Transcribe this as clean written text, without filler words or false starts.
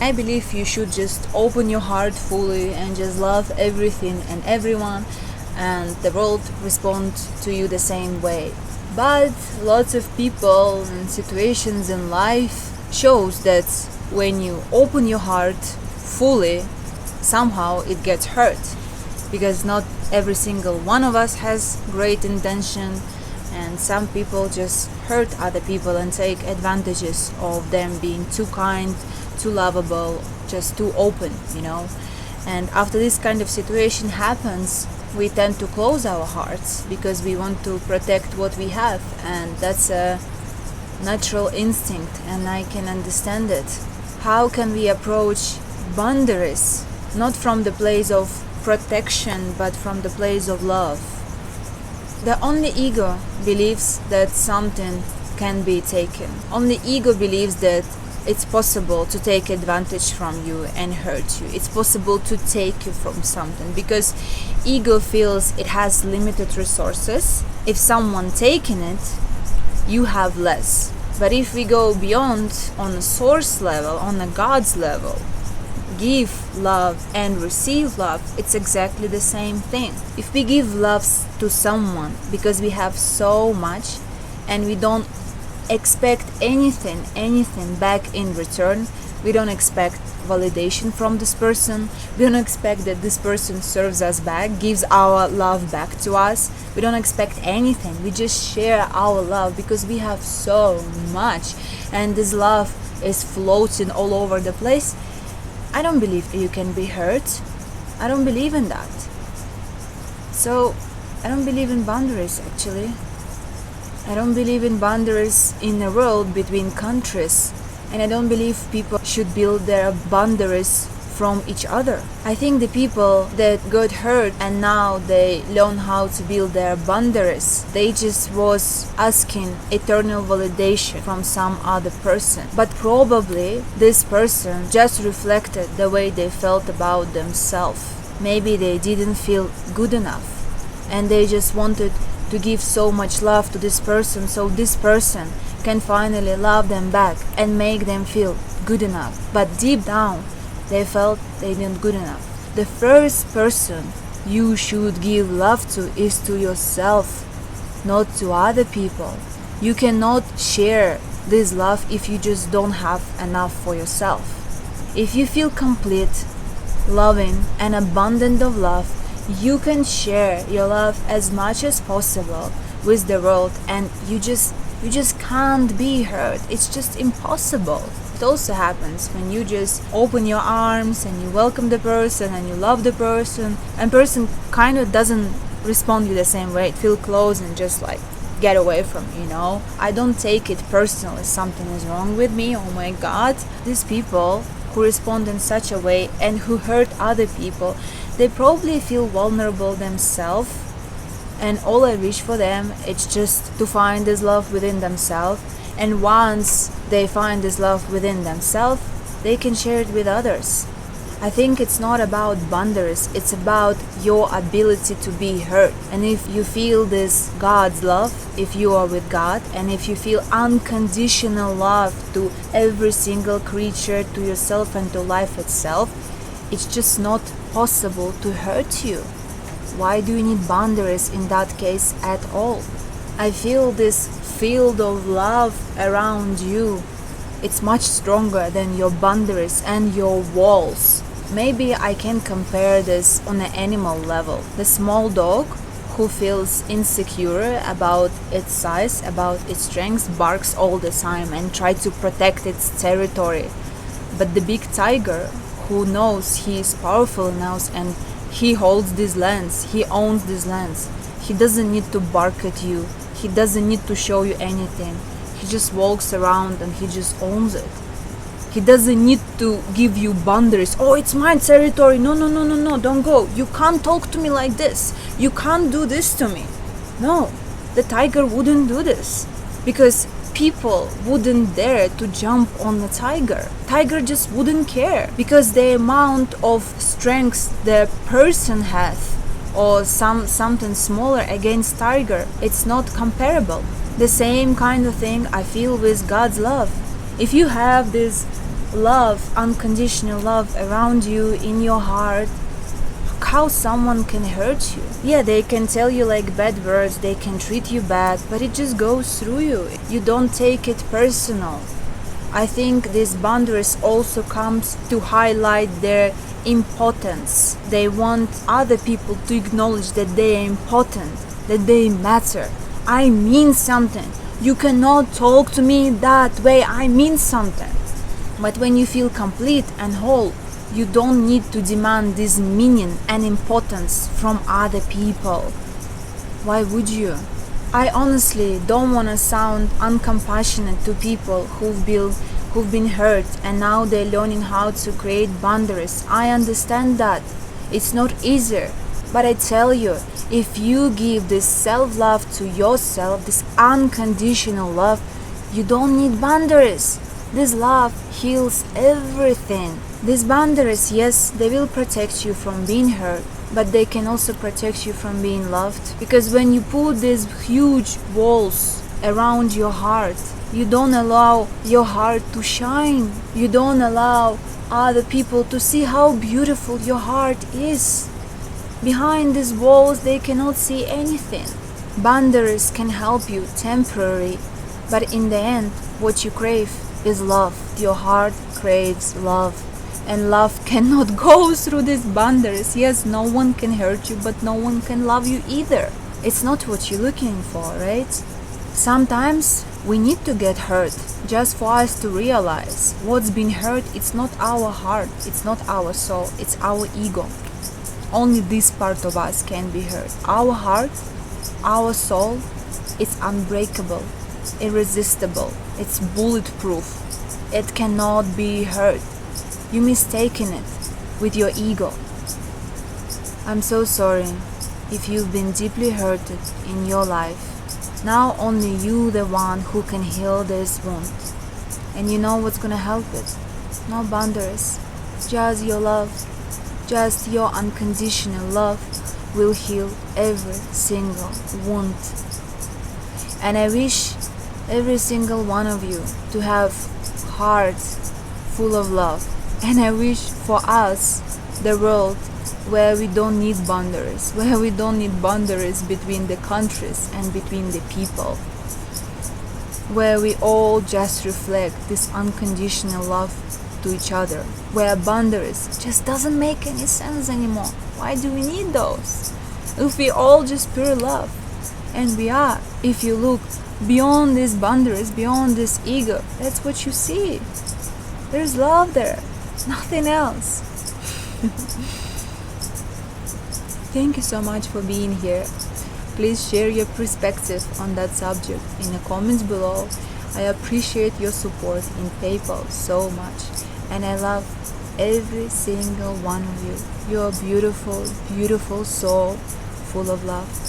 I believe you should just open your heart fully and just love everything and everyone, and the world respond to you the same way. But lots of people and situations in life shows that when you open your heart fully, somehow it gets hurt, because not every single one of us has great intention, and some people just hurt other people and take advantages of them being too kind, too lovable, just too open, And after this kind of situation happens, we tend to close our hearts because we want to protect what we have, and that's a natural instinct, and I can understand it. How can we approach boundaries not from the place of protection but from the place of love? The only ego believes that something can be taken. Only ego believes that it's possible to take advantage from you and hurt you. It's possible to take you from something because ego feels it has limited resources. If someone taking it, you have less. But if we go beyond on a source level, on a God's level, give love and receive love, it's exactly the same thing. If we give love to someone because we have so much and we don't expect anything back in return, we don't expect validation from this person, we don't expect that this person serves us back, gives our love back to us, we don't expect anything, we just share our love because we have so much and this love is floating all over the place. I don't believe you can be hurt. I don't believe in that. So I don't believe in boundaries, actually. I don't believe in boundaries in a world between countries, and I don't believe people should build their boundaries from each other. I think the people that got hurt and now they learn how to build their boundaries, they just was asking eternal validation from some other person. But probably this person just reflected the way they felt about themselves. Maybe they didn't feel good enough and they just wanted to give so much love to this person so this person can finally love them back and make them feel good enough. But deep down, they felt they didn't good enough. The first person you should give love to is to yourself, not to other people. You cannot share this love if you just don't have enough for yourself. If you feel complete, loving, and abundant of love, you can share your love as much as possible with the world, and you just can't be hurt. It's just impossible. It also happens when you just open your arms and you welcome the person and you love the person, and person kind of doesn't respond you the same way. It feels close and just like get away from you. I don't take it personally something is wrong with me. Oh my God, these people who respond in such a way and who hurt other people, they probably feel vulnerable themselves, and all I wish for them is just to find this love within themselves, and once they find this love within themselves, they can share it with others. I think it's not about boundaries, it's about your ability to be heard. And if you feel this God's love, if you are with God, and if you feel unconditional love to every single creature, to yourself and to life itself, it's just not possible to hurt you. Why do you need boundaries in that case at all? I feel this field of love around you. It's much stronger than your boundaries and your walls. Maybe I can compare this on an animal level. The small dog who feels insecure about its size, about its strength, barks all the time and tries to protect its territory. But the big tiger who knows he is powerful enough and he holds these lands, he owns these lands. He doesn't need to bark at you. He doesn't need to show you anything. He just walks around and he just owns it. He doesn't need to give you boundaries. Oh, it's my territory. No, don't go. You can't talk to me like this. You can't do this to me. No, the tiger wouldn't do this because people wouldn't dare to jump on the tiger. Tiger just wouldn't care because the amount of strength the person has or something smaller against tiger, it's not comparable. The same kind of thing I feel with God's love. If you have this love, unconditional love around you in your heart, how someone can hurt you. Yeah, they can tell you like bad words, they can treat you bad, but it just goes through you. You don't take it personal. I think these boundaries also comes to highlight their importance. They want other people to acknowledge that they are important, that they matter. I mean something. You cannot talk to me that way. I mean something. But when you feel complete and whole, you don't need to demand this meaning and importance from other people. Why would you? I honestly don't want to sound uncompassionate to people who've been hurt and now they're learning how to create boundaries. I understand that. It's not easier. But I tell you, if you give this self-love to yourself, this unconditional love, you don't need boundaries. This love heals everything. These boundaries, yes, they will protect you from being hurt, but they can also protect you from being loved. Because when you put these huge walls around your heart, you don't allow your heart to shine. You don't allow other people to see how beautiful your heart is. Behind these walls, they cannot see anything. Boundaries can help you temporarily, but in the end, what you crave is love. Your heart craves love. And love cannot go through these boundaries. Yes, no one can hurt you, but no one can love you either. It's not what you're looking for, right? Sometimes we need to get hurt just for us to realize what's been hurt. It's not our heart, it's not our soul, it's our ego. Only this part of us can be hurt. Our heart, our soul, it's unbreakable, irresistible, it's bulletproof. It cannot be hurt. You're mistaking it with your ego. I'm so sorry if you've been deeply hurted in your life. Now only you the one who can heal this wound. And you know what's gonna help it? No boundaries. Just your love. Just your unconditional love will heal every single wound. And I wish every single one of you to have hearts full of love. And I wish for us the world where we don't need boundaries, where we don't need boundaries between the countries and between the people, where we all just reflect this unconditional love to each other, where boundaries just doesn't make any sense anymore. Why do we need those? If we all just pure love, and we are, if you look beyond these boundaries, beyond this ego, that's what you see. There's love there, nothing else. Thank you so much for being here. Please share your perspective on that subject in the comments below. I appreciate your support in PayPal so much, and I love every single one of you. You're a beautiful, beautiful soul full of love.